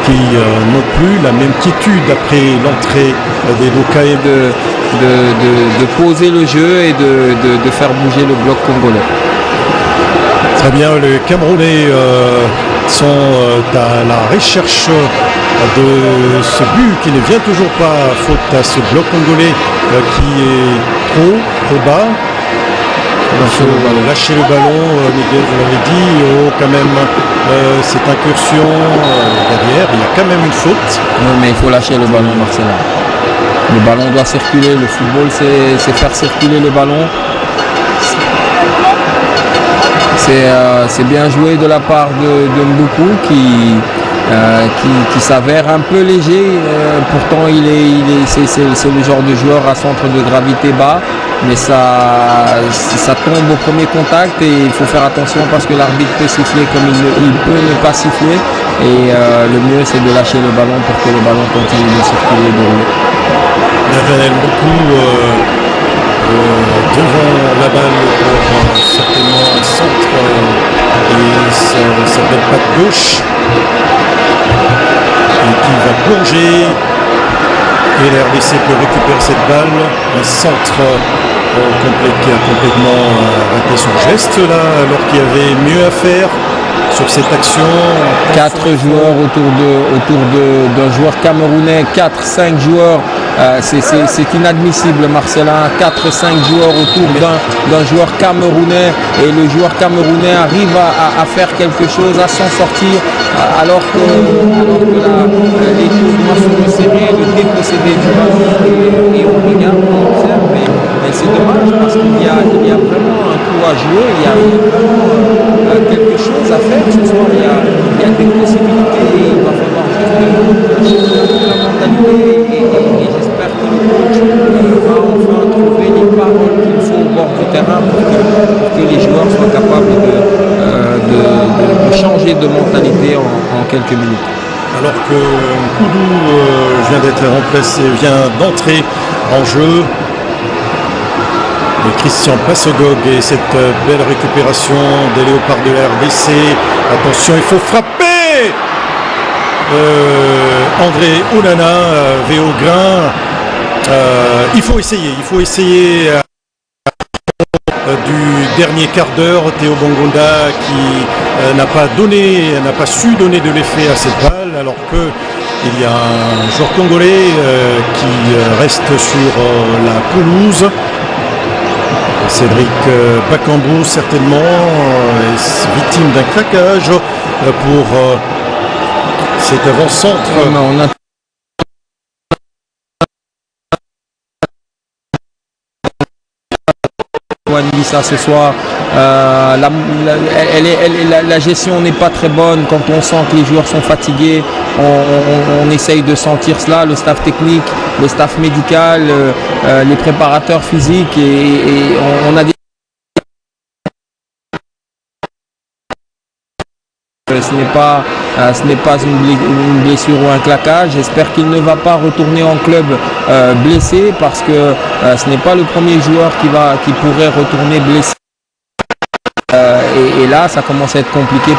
qui n'ont plus la même quiétude après l'entrée des Dokaï. De poser le jeu et de faire bouger le bloc congolais. Très bien, les Camerounais sont à la recherche de ce but qui ne vient toujours pas, faute à ce bloc congolais qui est trop bas. Il faut lâcher le ballon, Miguel, vous l'avez dit, quand même, cette incursion derrière, il y a quand même une faute. Oui, mais il faut lâcher le ballon, Marcelin. Le ballon doit circuler, le football c'est faire circuler le ballon. C'est bien joué de la part de Mboukou qui s'avère un peu léger. Pourtant c'est le genre de joueur à centre de gravité bas, mais ça tombe au premier contact et il faut faire attention parce que l'arbitre peut siffler comme il peut ne pas siffler. Et le mieux c'est de lâcher le ballon pour que le ballon continue de circuler et de rouler. Nathanaël Mboukou devant la balle pour certainement un centre et sa belle patte gauche et qui va plonger et la RDC peut récupérer cette balle, un centre complet qui a complètement raté son geste là alors qu'il y avait mieux à faire sur cette action. 4 joueurs autour d'un joueur camerounais, 4-5 joueurs, c'est inadmissible Marcelin, 4-5 joueurs autour d'un joueur camerounais et le joueur camerounais arrive à faire quelque chose, à s'en sortir alors que les tours sont resserrés, le dépossédé du ballon et on regarde, on observe, mais c'est dommage parce qu'il y a vraiment un coup à jouer, il y a vraiment quelque chose à faire ce soir, il y a des possibilités et il va falloir juste changer la mentalité et j'espère que le coach va enfin trouver les paroles qu'il faut au bord du terrain pour que les joueurs soient capables de changer de mentalité en quelques minutes. Alors que Koudou vient d'être remplacé, vient d'entrer en jeu. Et Christian Passegog et cette belle récupération des léopards de la RDC. Attention, il faut frapper. André Onana, Véo Grain. Il faut essayer du dernier quart d'heure. Théo Bongonda qui n'a pas su donner de l'effet à cette balle alors que il y a un joueur congolais qui reste sur la pelouse. Cédric Bakambu certainement victime d'un claquage pour cet avant-centre. Ça ce soir, la gestion n'est pas très bonne quand on sent que les joueurs sont fatigués. On essaye de sentir cela, le staff technique, le staff médical, les préparateurs physiques et on a des... Ce n'est pas une blessure ou un claquage. J'espère qu'il ne va pas retourner en club blessé parce que ce n'est pas le premier joueur qui pourrait retourner blessé. Et là, ça commence à être compliqué.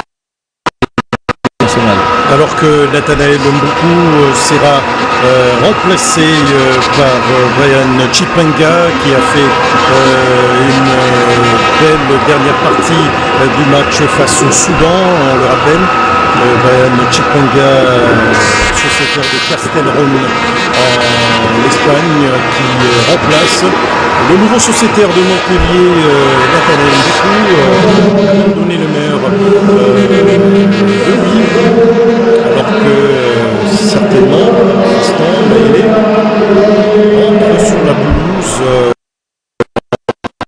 Alors que Nathanaël Mboukou sera remplacé par Brian Chipanga qui a fait une belle dernière partie du match face au Soudan, on le rappelle. Brian Chipanga, sociétaire de Castelron en Espagne, qui remplace le nouveau sociétaire de Montpellier, Nathanaël Mboukou, a donné le meilleur de lui, alors que certainement, pour l'instant, Maïlé rentre sur la pelouse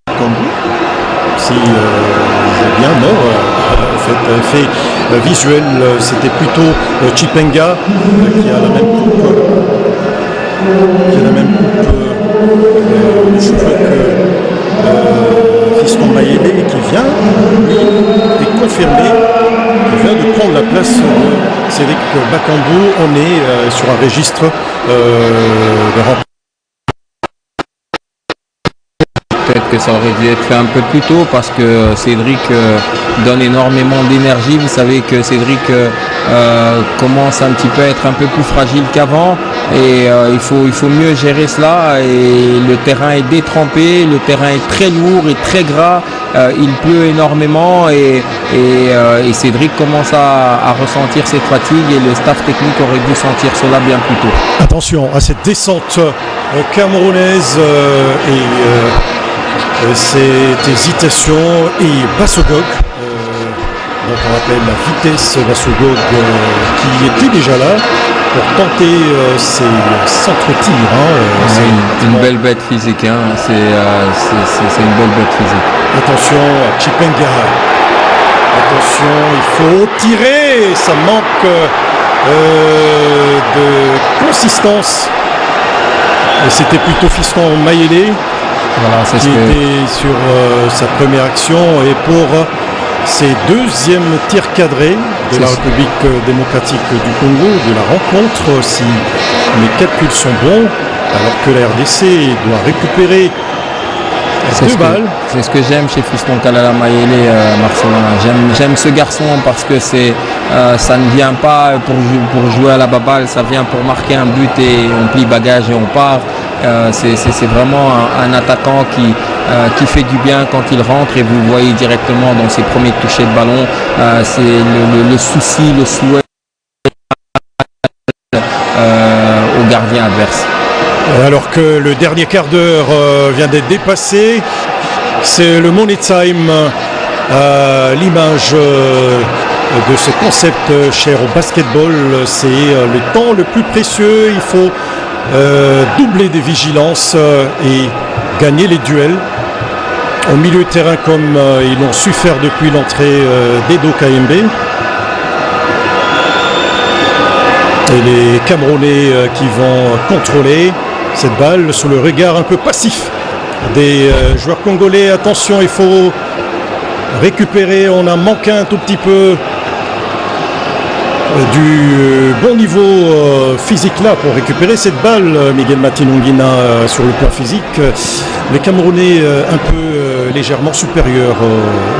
comme vous. Si j'ai bien fait visuel, c'était plutôt Chipanga qui a la même coupe de cheveux que Fiston Maïlé qui vient, lui, est confirmé, qui vient de prendre la place de Cédric Bakambu. On est sur un registre de remplacement peut-être que ça aurait dû être fait un peu plus tôt parce que Cédric donne énormément d'énergie. Vous savez que Cédric commence un petit peu à être un peu plus fragile qu'avant et il faut mieux gérer cela. Et le terrain est détrempé, le terrain est très lourd et très gras. Il pleut énormément et Cédric commence à ressentir cette fatigue et le staff technique aurait dû sentir cela bien plus tôt. Attention à cette descente camerounaise et cette hésitation et Bassogog, donc on rappelle la vitesse Bassogog qui était déjà là pour tenter ses centres-tirs. C'est une belle bête physique, hein. C'est une belle bête physique. Attention à Chipenga. Attention, il faut tirer, ça manque de consistance. Et c'était plutôt Fiston Mayele qui était sur sa première action et pour ses deuxièmes tirs cadrés de la République démocratique du Congo, de la rencontre, si mes calculs sont bons, alors que la RDC doit récupérer deux balles. C'est ce que j'aime chez Fiston Kalala Mayele, Marcelin. J'aime ce garçon parce que ça ne vient pas pour jouer à la baballe, ça vient pour marquer un but et on plie bagage et on part. C'est vraiment un attaquant qui fait du bien quand il rentre et vous le voyez directement dans ses premiers touchés de ballon. C'est le souci, le souhait au gardien adverse. Alors que le dernier quart d'heure vient d'être dépassé, c'est le Money Time à l'image de ce concept cher au basketball. C'est le temps le plus précieux, il faut doubler des vigilances et gagner les duels. Au milieu de terrain comme ils l'ont su faire depuis l'entrée d'Edo Kayembe. Et les Camerounais qui vont contrôler cette balle sous le regard un peu passif des joueurs congolais. Attention, il faut récupérer, on a manqué un tout petit peu du bon niveau physique là pour récupérer cette balle. Miguel Matinongina sur le plan physique, les Camerounais un peu légèrement supérieurs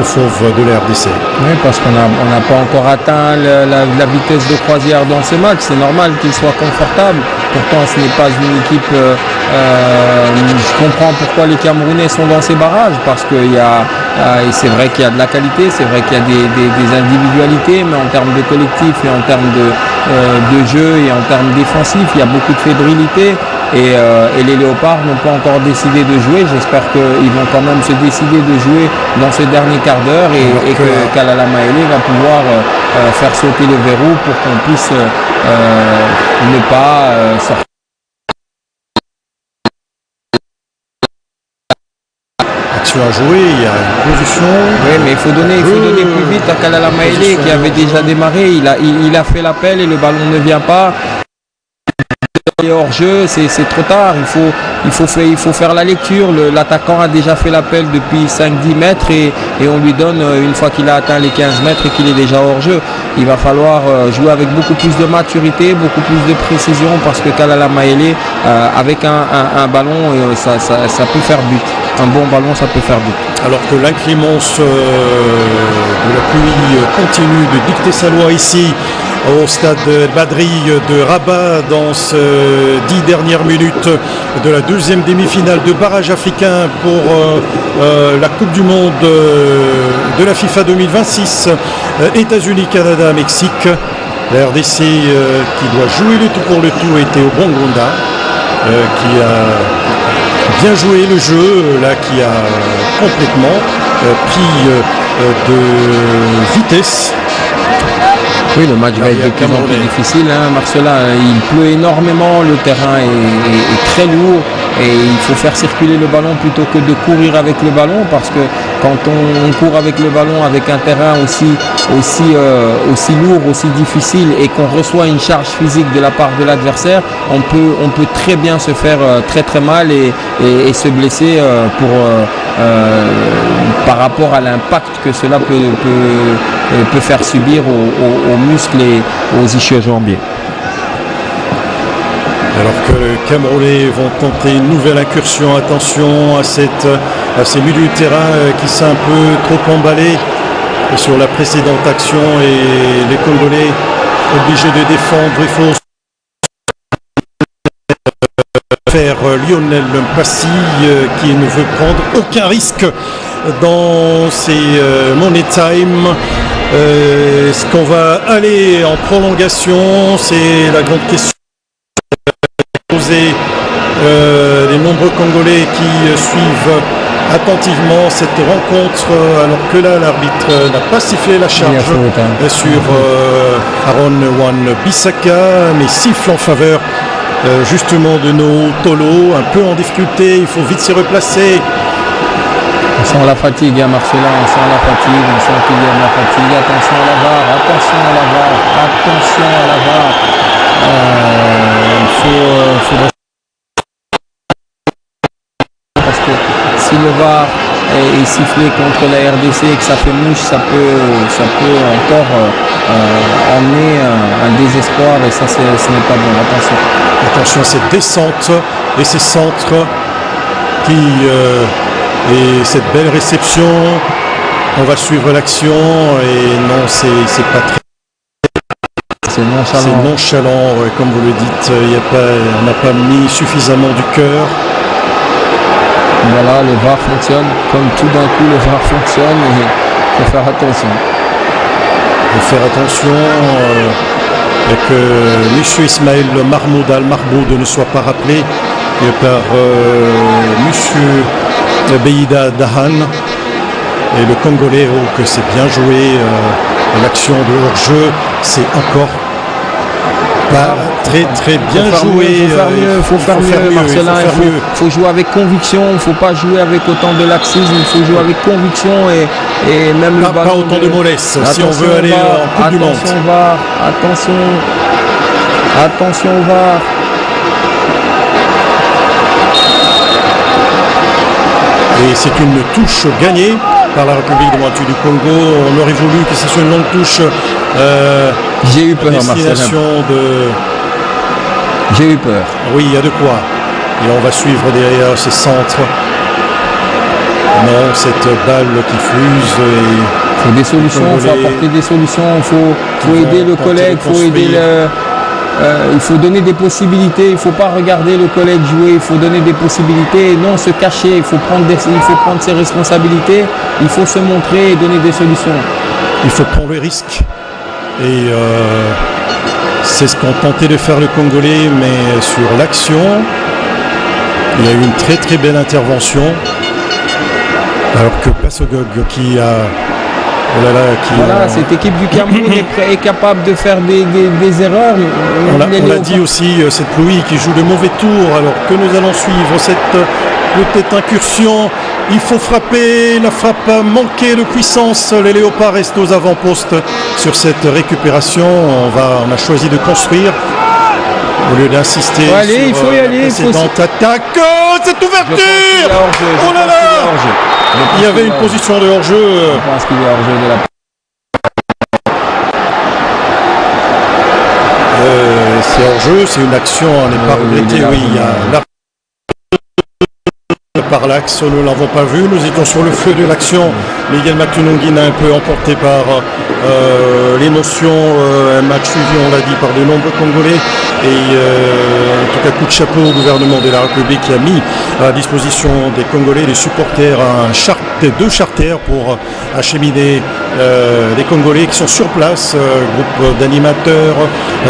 aux fauves de la RDC. Oui, parce qu'on n'a pas encore atteint la vitesse de croisière dans ce match. C'est normal qu'il soit confortable. Pourtant, ce n'est pas une équipe. Je comprends pourquoi les Camerounais sont dans ces barrages, parce que c'est vrai qu'il y a de la qualité, c'est vrai qu'il y a des individualités, mais en termes de collectif et en termes de jeu et en termes défensifs, il y a beaucoup de fébrilité. Et les Léopards n'ont pas encore décidé de jouer. J'espère qu'ils vont quand même se décider de jouer dans ce dernier quart d'heure et que Kalala Mayele va pouvoir faire sauter le verrou pour qu'on puisse ne pas sortir. Action à jouer, il y a une position. Oui, mais il faut donner plus vite à Kalala Mayele qui avait déjà démarré. Il a fait l'appel et le ballon ne vient pas. Hors jeu, c'est trop tard, il faut faire la lecture. L'attaquant a déjà fait l'appel depuis 5-10 mètres et on lui donne une fois qu'il a atteint les 15 mètres et qu'il est déjà hors jeu. Il va falloir jouer avec beaucoup plus de maturité, beaucoup plus de précision, parce que Kalala Mayele avec un ballon ça peut faire but. Un bon ballon, ça peut faire but. Alors que l'inclémence de la pluie continue de dicter sa loi ici au stade Badri de Rabat dans ces 10 dernières minutes de la deuxième demi-finale de barrage africain pour la Coupe du Monde de la FIFA 2026, États-Unis, Canada, Mexique. La RDC qui doit jouer le tout pour le tout était au Bongonda, qui a bien joué le jeu, là qui a complètement pris de vitesse. Oui, le match va être de plus en plus difficile, hein, Marcelin. Il pleut énormément, le terrain est très lourd et il faut faire circuler le ballon plutôt que de courir avec le ballon, parce que quand on court avec le ballon avec un terrain aussi lourd, aussi difficile, et qu'on reçoit une charge physique de la part de l'adversaire, on peut très bien se faire très très mal et se blesser par rapport à l'impact que cela peut faire subir aux muscles et aux ischio-jambiers. Alors que les Camerounais vont tenter une nouvelle incursion. Attention à ces milieux de terrain qui sont un peu trop emballés sur la précédente action et les Congolais obligés de défendre. Il faut faire Lionel Mpassi qui ne veut prendre aucun risque dans ces money time. Est-ce qu'on va aller en prolongation? C'est la grande question. Les nombreux Congolais qui suivent attentivement cette rencontre, alors que là l'arbitre n'a pas sifflé la charge sur Aaron Wan Bissaka, mais siffle en faveur justement de nos Tolo, un peu en difficulté, il faut vite se replacer. On sent la fatigue, hein, Marcelin, on sent la fatigue, on sent qu'il y a de la fatigue. Attention à la VAR, attention à la VAR, attention à la VAR. Il faut parce que si le VAR est sifflé contre la RDC et que ça fait mouche, ça peut encore emmener un désespoir et ça ce n'est pas bon. Attention à cette descente et ces centres et cette belle réception. On va suivre l'action et non, c'est pas très. C'est nonchalant. C'est nonchalant, ouais, comme vous le dites. On n'a pas mis suffisamment du cœur. Voilà, le VAR fonctionne. Comme tout d'un coup, le VAR fonctionne et il faut faire attention. Il faut faire attention que M. Ismaël Mahmoud Al-Mahmoud ne soit pas rappelé par M. Beïda Dahan. Et le Congolais, que c'est bien joué. L'action de hors-jeu, c'est encore pas très bien joué. Il faut faire mieux, Marcelin. Il faut jouer avec conviction. Il ne faut pas jouer avec autant de laxisme. Il faut jouer avec conviction et même pas autant de mollesse si on veut aller en Coupe du Monde. Attention au VAR. Et c'est une touche gagnée par la République démocratique du Congo. On aurait voulu que ce soit une longue touche. J'ai eu peur, destination J'ai eu peur. Oui, il y a de quoi. Et on va suivre derrière ces centres. Non, cette balle qui fuse. Il faut des solutions, il faut apporter des solutions, il faut aider le collègue, il faut donner des possibilités, il ne faut pas regarder le collègue jouer, il faut donner des possibilités et non se cacher, il faut prendre ses responsabilités, il faut se montrer et donner des solutions. Il faut prendre le risque et c'est ce qu'ont tenté de faire le Congolais, mais sur l'action, il y a eu une très belle intervention alors que Passogog qui a... cette équipe du Cameroun est capable de faire des erreurs. On l'a dit aussi, cette pluie qui joue de mauvais tours, alors que nous allons suivre cette petite incursion. Il faut frapper, la frappe a manqué de puissance. Les Léopards restent aux avant-postes sur cette récupération. On a choisi de construire au lieu d'insister sur la précédente attaque. Oh, cette ouverture! Oh là là! Il y avait une position de hors-jeu. Je pense qu'il y a hors-jeu de la... c'est hors-jeu, c'est une action, on n'est pas regretté. Oui, il y a l'arbitre par l'axe, nous ne l'avons pas vu. Nous étions sur le feu de l'action. Miguel Matunongin a un peu emporté par l'émotion. Un match suivi, on l'a dit, par de nombreux Congolais. Et en tout cas, coup de chapeau au gouvernement de la République qui a mis à disposition des Congolais, des supporters, deux charters pour acheminer les Congolais qui sont sur place, groupe d'animateurs,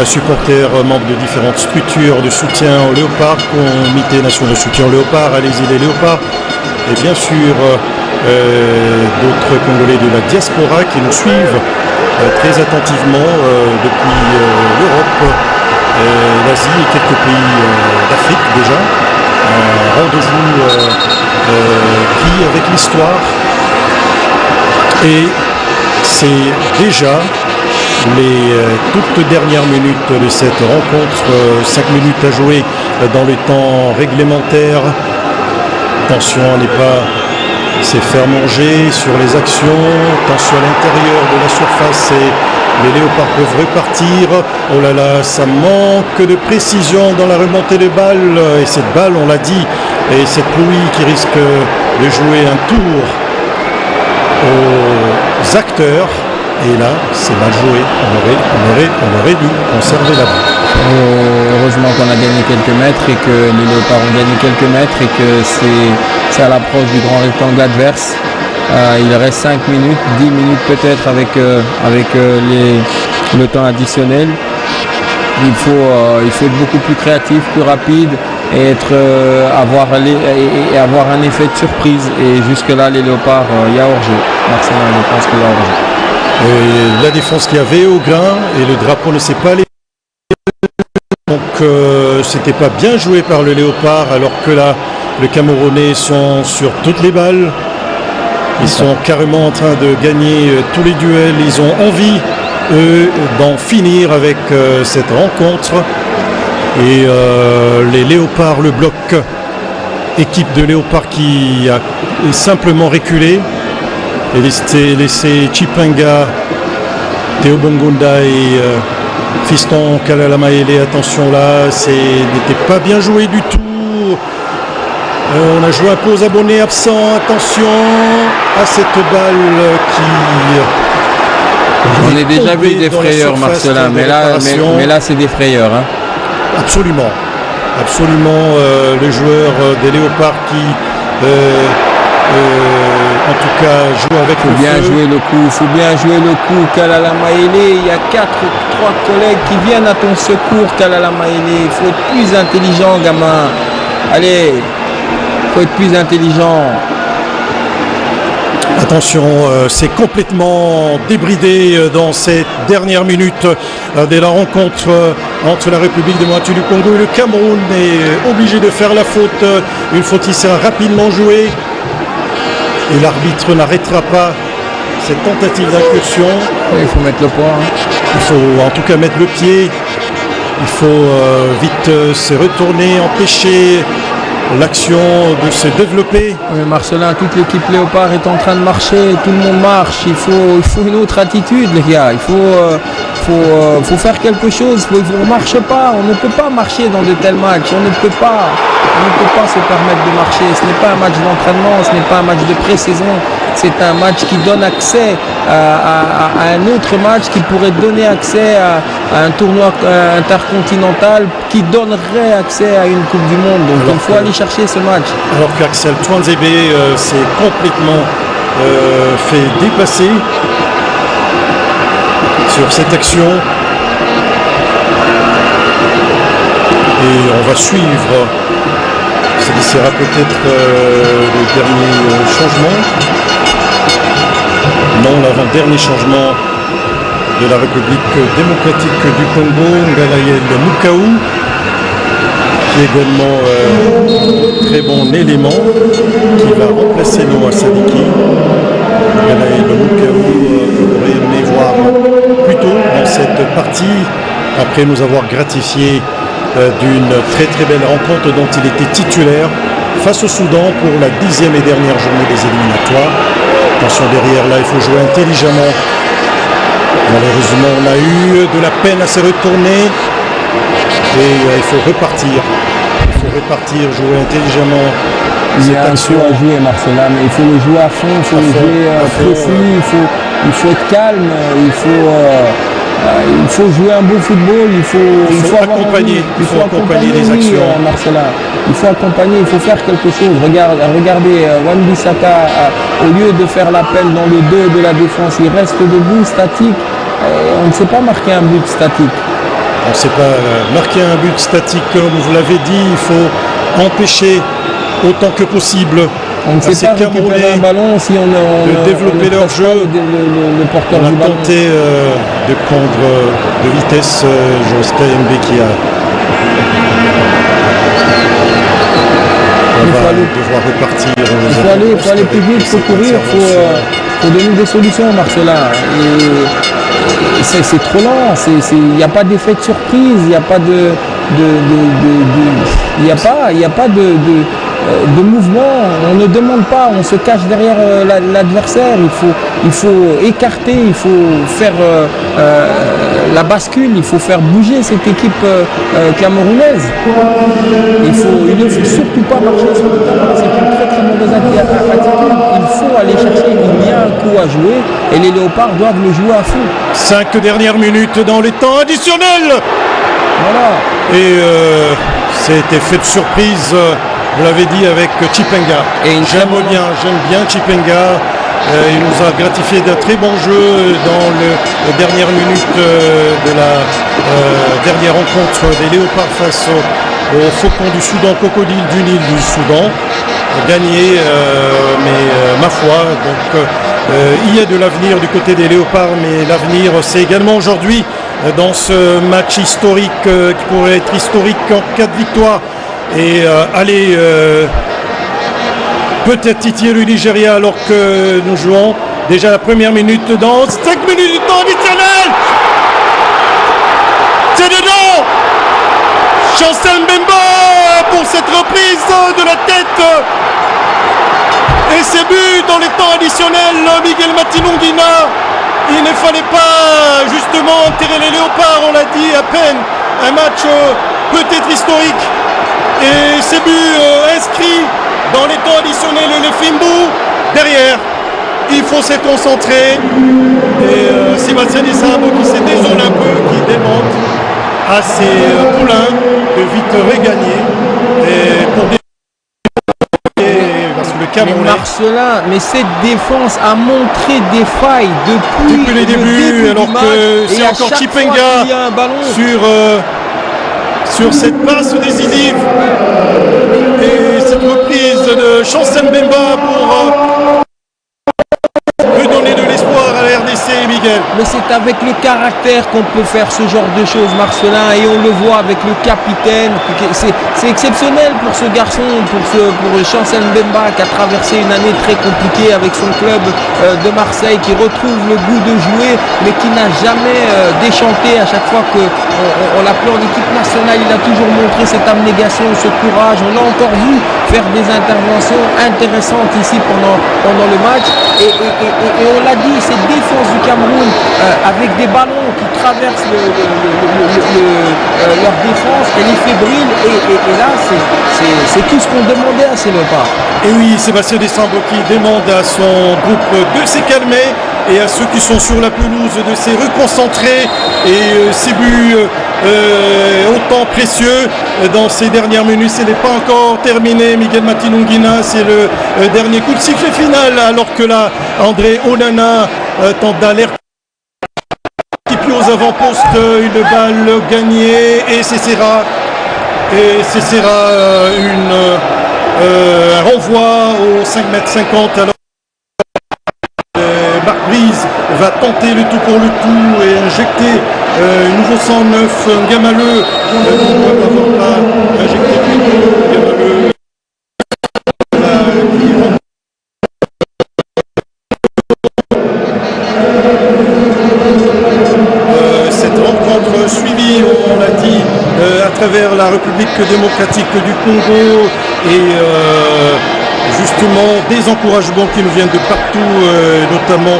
supporters, membres de différentes structures de soutien aux Léopards, comité national de soutien aux Léopards, allez-y les Léopards, et bien sûr d'autres Congolais de la diaspora qui nous suivent très attentivement depuis l'Europe, l'Asie et quelques pays d'Afrique déjà. Rendez-vous pris avec l'histoire et c'est déjà les toutes dernières minutes de cette rencontre, 5 minutes à jouer dans le temps réglementaire. Attention à ne pas se faire manger sur les actions, attention à l'intérieur de la surface et Les Léopards peuvent repartir. Oh là là, ça manque de précision dans la remontée de balle. Et cette balle, on l'a dit, et cette pluie qui risque de jouer un tour aux acteurs. Et là, c'est mal joué. On aurait dû conserver la balle. Heureusement qu'on a gagné quelques mètres et que les Léopards ont gagné quelques mètres et que c'est à l'approche du grand rectangle adverse. Il reste 5 minutes, 10 minutes peut-être avec le temps additionnel. Il faut être beaucoup plus créatif, plus rapide et avoir un effet de surprise. Et jusque-là, les Léopards, il y a hors-jeu. Marcelin, je pense qu'il y a hors-jeu. Et la défense qu'il y avait au grain et le drapeau ne s'est pas allé. Donc c'était pas bien joué par le Léopard, alors que là, les Camerounais sont sur toutes les balles. Ils sont carrément en train de gagner tous les duels. Ils ont envie, eux, d'en finir avec cette rencontre. Et les Léopards, le bloc équipe de Léopards qui a simplement reculé et laissé Chipanga, Théo Bongunda et Fiston Kalalamaele. Attention là, n'était pas bien joué du tout. On a joué un peu aux abonnés absents. Attention à cette balle qui... On a déjà vu des frayeurs, Marcelin, mais là c'est des frayeurs. Hein. Absolument. Les joueurs des Léopards qui, en tout cas, jouent avec le bien feu. Faut bien jouer le coup, Kalalamaele. Il y a 3 collègues qui viennent à ton secours, Kalalamaele. Il faut être plus intelligent, gamin. Allez, il faut être plus intelligent. Attention, c'est complètement débridé dans ces dernières minutes de la rencontre entre la République démocratique du Congo et le Cameroun est obligé de faire la faute. Une faute qui sera rapidement jouée et l'arbitre n'arrêtera pas cette tentative d'incursion. Il faut mettre le point. Il faut en tout cas mettre le pied. Il faut vite se retourner, empêcher l'action de se développer. Oui, Marcelin, toute l'équipe Léopard est en train de marcher, tout le monde marche. Il faut une autre attitude, les gars. Il faut faire quelque chose. On ne marche pas. On ne peut pas marcher dans de tels matchs. On ne peut pas se permettre de marcher. Ce n'est pas un match d'entraînement, ce n'est pas un match de pré-saison. C'est un match qui donne accès à un autre match qui pourrait donner accès à un tournoi intercontinental qui donnerait accès à une Coupe du Monde. Donc il faut aller chercher ce match. Alors qu'Axel Tuanzebe s'est complètement fait dépasser sur cette action. Et on va suivre. Ce sera peut-être le dernier changement. Non, l'avant-dernier changement de la République démocratique du Congo, Ngalaïel Mukaou, qui est également très bon élément, qui va remplacer Noah Sadiki. Ngalaïel Mukaou, on aurait aimé voir plus tôt dans cette partie, après nous avoir gratifié d'une très très belle rencontre dont il était titulaire face au Soudan pour la 10e et dernière journée des éliminatoires. Attention derrière, là il faut jouer intelligemment. Malheureusement on a eu de la peine à se retourner et il faut repartir. Jouer intelligemment. Il y a un show à jouer, Marcelin, mais il faut le jouer à fond, il faut le jouer précis, il faut être calme, il faut jouer un beau football, il faut accompagner les actions. Marcelin. Il faut accompagner, il faut faire quelque chose. Regardez, Wan-Bissaka, au lieu de faire l'appel dans le dos de la défense, il reste debout, statique. On ne sait pas marquer un but statique. On ne sait pas marquer un but statique, comme vous l'avez dit, il faut empêcher autant que possible. On ne sait pas récupérer un ballon si on de développer leur jeu. Le porteur on a du ballon. tenté de prendre de vitesse Joska Mb qui va devoir repartir. Il faut aller plus vite, il faut courir, il faut donner des solutions, Marcelin. C'est trop lent, il n'y a pas d'effet de surprise, il n'y a pas de mouvement. On ne demande pas, on se cache derrière l'adversaire. Il faut écarter, il faut faire la bascule, il faut faire bouger cette équipe camerounaise. Il ne faut surtout pas marcher sur le terrain. C'est une très très mauvaise attitude. Il faut aller chercher, il y a un coup à jouer et les Léopards doivent le jouer à fond. 5 dernières minutes dans les temps additionnels. Voilà. Et c'était fait de surprise, vous l'avez dit, avec Chipenga. J'aime bien Chipenga. Il nous a gratifié d'un très bon jeu dans les dernières minutes de la dernière rencontre des Léopards face aux Faucons du Soudan, Crocodile du Nil du Soudan. Gagné, mais ma foi, donc il y a de l'avenir du côté des Léopards, mais l'avenir c'est également aujourd'hui dans ce match historique qui pourrait être historique en cas de victoire et aller peut-être titiller le Nigeria alors que nous jouons déjà la première minute dans 5 minutes du temps additionnel. C'est dedans. Chancel Mbemba pour cette reprise de la tête et ses buts dans les temps additionnels. Miguel Matinongina, il ne fallait pas justement enterrer les Léopards, on l'a dit à peine, un match peut-être historique et ses buts inscrits dans les temps additionnels. Le Fimbu derrière, il faut se concentrer et Sébastien Desabre qui s'est désolé un peu, qui démonte à ses poulains de vite regagner et pour parce que le Camerounais. Marcelin, mais cette défense a montré des failles depuis les débuts, alors du match, que c'est encore Chipenga sur cette passe décisive et cette reprise de Chancel Mbemba pour redonner de l'espoir à la RDC, Miguel. Mais c'est avec le caractère qu'on peut faire ce genre de choses, Marcelin, et on le voit avec le capitaine. C'est exceptionnel pour ce garçon, pour Chancel Mbemba qui a traversé une année très compliquée avec son club de Marseille, qui retrouve le goût de jouer, mais qui n'a jamais déchanté à chaque fois qu'on l'appelait en équipe nationale. Il a toujours montré cette abnégation, ce courage. On l'a encore vu faire des interventions intéressantes ici pendant le match. Et on l'a dit, cette défense du Cameroun avec des ballons qui traversent leur défense, elle est fébrile et là c'est tout ce qu'on demandait à ces Léopards. Et oui, Sébastien Desabre qui demande à son groupe de se calmer et à ceux qui sont sur la pelouse de se reconcentrer et ces buts autant précieux dans ces dernières minutes. Ce n'est pas encore terminé. Miguel Matinongina, c'est le dernier coup de sifflet final alors que là André Onana tente d'alerter puis aux avant-postes, une balle gagnée et c'est Serra un renvoi au 5,50 m alors Marc Brise va tenter le tout pour le tout et injecter nouveau 109 Ngamaleu injecter Ngamaleu cette rencontre suivie, on l'a dit, à travers la République démocratique du Congo et justement des encouragements qui nous viennent de partout, notamment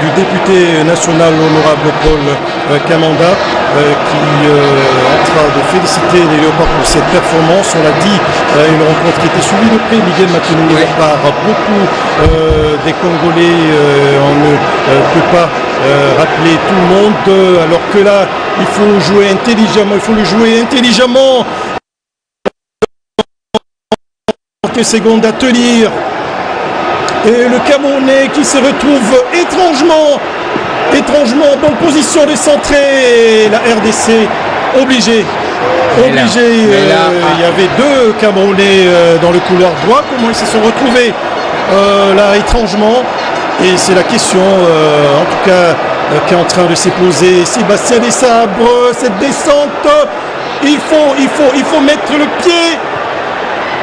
du député national honorable Paul Kamanda qui est en train de féliciter les Léopards pour cette performance. On l'a dit, une rencontre qui était suivie de près, Miguel Matinongina, par beaucoup des Congolais. On ne peut pas rappeler tout le monde, alors que là il faut jouer intelligemment, quelques secondes à tenir et le Camerounais qui se retrouve étrangement en bonne position de centrer et la RDC obligé. Il y avait deux Camerounais dans le couloir droit. Comment ils se sont retrouvés là étrangement? Et c'est la question en tout cas qui est en train de se poser. Sébastien Desabre, cette descente, il faut mettre le pied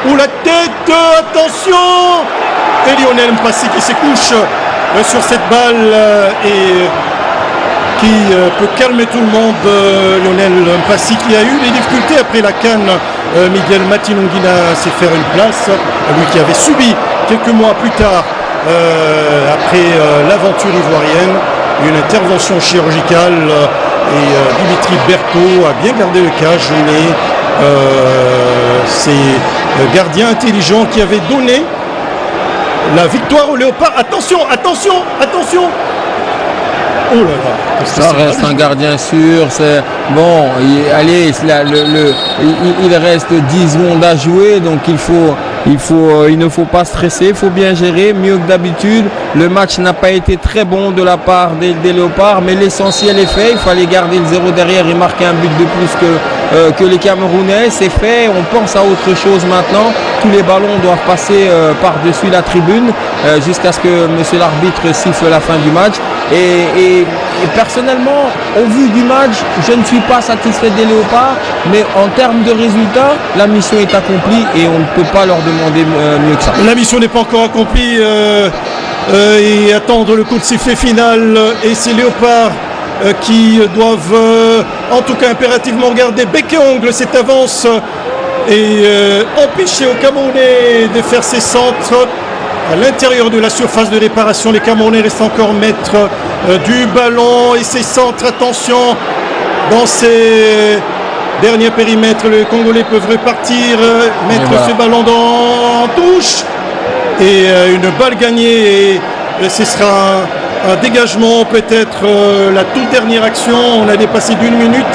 ou la tête, attention. Et Lionel Mpassi qui se couche sur cette balle et qui peut calmer tout le monde. Lionel Mpassi qui a eu des difficultés après la CAN Miguel Matinongina s'est fait une place, lui qui avait subi quelques mois plus tard, après l'aventure ivoirienne, une intervention chirurgicale et Dimitri Berthaud a bien gardé le cage, mais c'est gardien intelligent qui avait donné la victoire au Léopard. Attention, attention, attention! Oh là là, ça reste un gardien sûr. C'est bon. Allez, il reste 10 secondes à jouer, donc il ne faut pas stresser. Il faut bien gérer, mieux que d'habitude. Le match n'a pas été très bon de la part des Léopards, mais l'essentiel est fait. Il fallait garder le 0 derrière et marquer un but de plus que les Camerounais. C'est fait. On pense à autre chose maintenant. Tous les ballons doivent passer par-dessus la tribune jusqu'à ce que monsieur l'arbitre siffle la fin du match. Et personnellement, au vu du match, je ne suis pas satisfait des Léopards, mais en termes de résultats, la mission est accomplie et on ne peut pas leur demander mieux que ça. La mission n'est pas encore accomplie et attendre le coup de sifflet final. Et ces Léopards qui doivent en tout cas impérativement garder bec et ongle cette avance et empêcher aux Camerounais de faire ses centres. À l'intérieur de la surface de réparation, les Camerounais restent encore maîtres du ballon et ses centres. Attention, dans ces derniers périmètres, les Congolais peuvent repartir, mettre ce ballon dans touche et une balle gagnée. Et ce sera un dégagement, peut-être la toute dernière action. On a dépassé d'1 minute.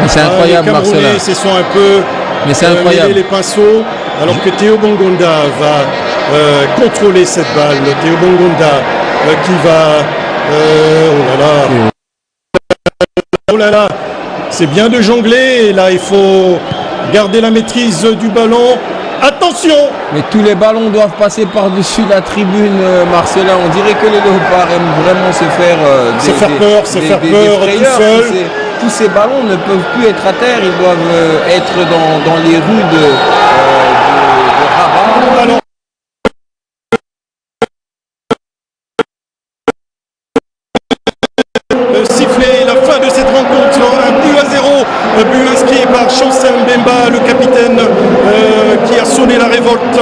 C'est incroyable, les Camerounais se sont un peu mêlés les pinceaux, alors que Théo Bongonda va contrôler cette balle. Théo Bongonda qui va oh là là, c'est bien de jongler et là il faut garder la maîtrise du ballon. Attention! Mais tous les ballons doivent passer par-dessus la tribune, Marcelin. On dirait que les Léopards aiment vraiment se faire peur tout seul. Tous ces ballons ne peuvent plus être à terre, ils doivent être dans les rues de Rabat. Alors, siffler la fin de cette rencontre, un but à 0, but inscrit par Chancel Mbemba, le capitaine qui a sonné la révolte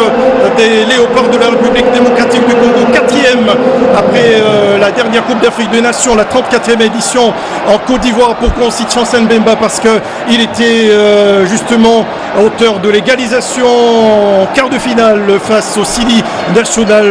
des Léopards de la République démocratique du Congo, 4e après la dernière Coupe d'Afrique des Nations, la 34e édition en Côte d'Ivoire. Pourquoi on cite Chancel Mbemba? Parce qu'il était justement auteur de l'égalisation en quart de finale face au Sili National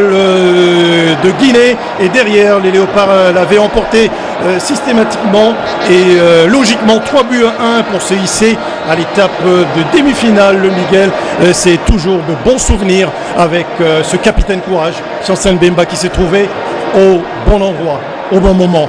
de Guinée, et derrière les Léopards l'avaient emporté systématiquement et logiquement 3 buts à 1 pour se hisser à l'étape de demi-finale. Le Miguel, c'est toujours de bons souvenirs avec ce capitaine courage, Chancel Mbemba, qui s'est trouvé au bon endroit, au bon moment.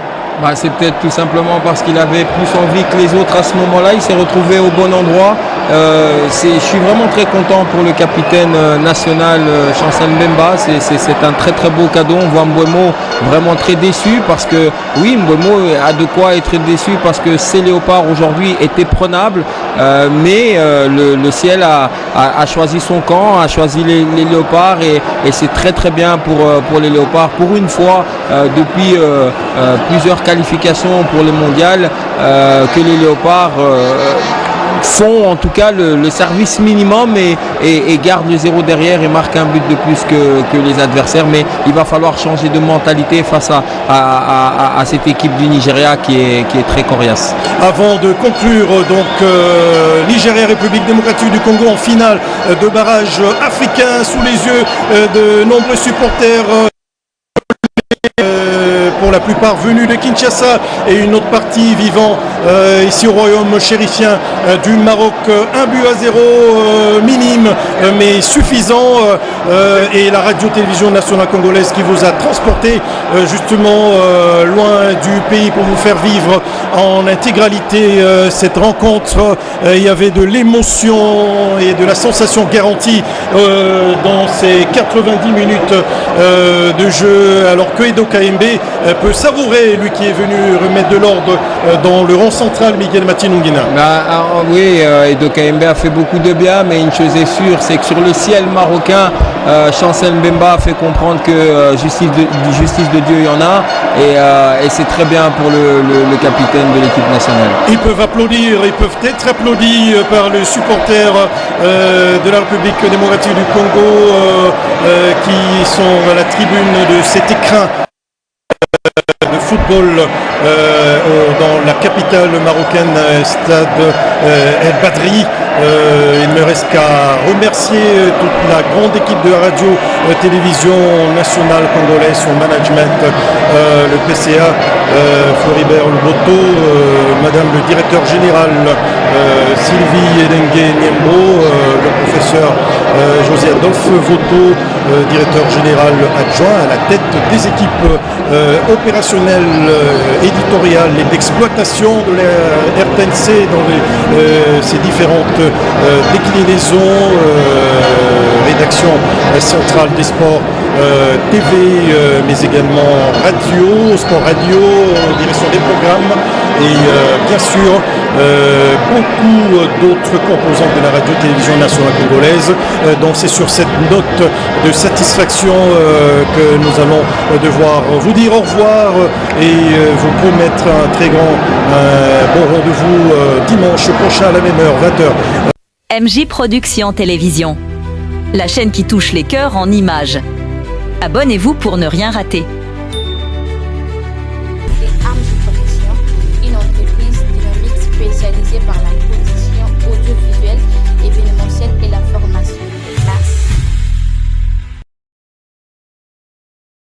C'est peut-être tout simplement parce qu'il avait plus envie que les autres à ce moment-là. Il s'est retrouvé au bon endroit. Je suis vraiment très content pour le capitaine national Chancel Mbemba. C'est un très très beau cadeau. On voit Mbeumo vraiment très déçu parce que oui, Mbeumo a de quoi être déçu parce que ces Léopards aujourd'hui étaient prenables, mais le ciel a choisi son camp, a choisi les Léopards et c'est très très bien pour les Léopards. Pour une fois, depuis plusieurs qualifications pour le mondial, que les Léopards font en tout cas le service minimum et gardent le 0 derrière et marquent un but de plus que les adversaires. Mais il va falloir changer de mentalité face à cette équipe du Nigeria qui est très coriace. Avant de conclure, donc Nigeria, République démocratique du Congo en finale de barrage africain sous les yeux de nombreux supporters. Pour la plupart venus de Kinshasa et une autre partie vivant ici au royaume chérifien du Maroc. 1 but à 0 minime mais suffisant et la radio-télévision nationale congolaise qui vous a transporté justement loin du pays pour vous faire vivre en intégralité cette rencontre. Il y avait de l'émotion et de la sensation garantie dans ces 90 minutes de jeu, alors que Edo Kaembe peut savourer, lui qui est venu remettre de l'ordre dans le rang central, Miguel Matinungina. Oui, Edo Kayembe a fait beaucoup de bien, mais une chose est sûre, c'est que sur le ciel marocain, Chancel Mbemba a fait comprendre que justice de Dieu il y en a, et c'est très bien pour le capitaine de l'équipe nationale. Ils peuvent applaudir, ils peuvent être applaudis par les supporters de la République démocratique du Congo qui sont à la tribune de cet écrin de football dans la capitale marocaine, stade El Badri. Il ne me reste qu'à remercier toute la grande équipe de la radio-télévision nationale congolaise, son management, le PCA, Floribert Luboto, Madame le directeur général Sylvie Edengue Niembo, le professeur José Adolphe Voto, directeur général adjoint à la tête des équipes opérationnelles, éditoriales et d'exploitation de la RTNC dans ces différentes déclinaisons, rédaction centrale des sports, TV, mais également radio, sport radio, direction des programmes et bien sûr beaucoup d'autres composantes de la radio-télévision nationale congolaise. Donc c'est sur cette note de satisfaction que nous allons devoir vous dire au revoir et vous promettre un très grand bon rendez-vous dimanche prochain à la même heure, 20h. MJ Production Télévision, la chaîne qui touche les cœurs en images. Abonnez-vous pour ne rien rater. MJ Production, une entreprise dynamique spécialisée par la production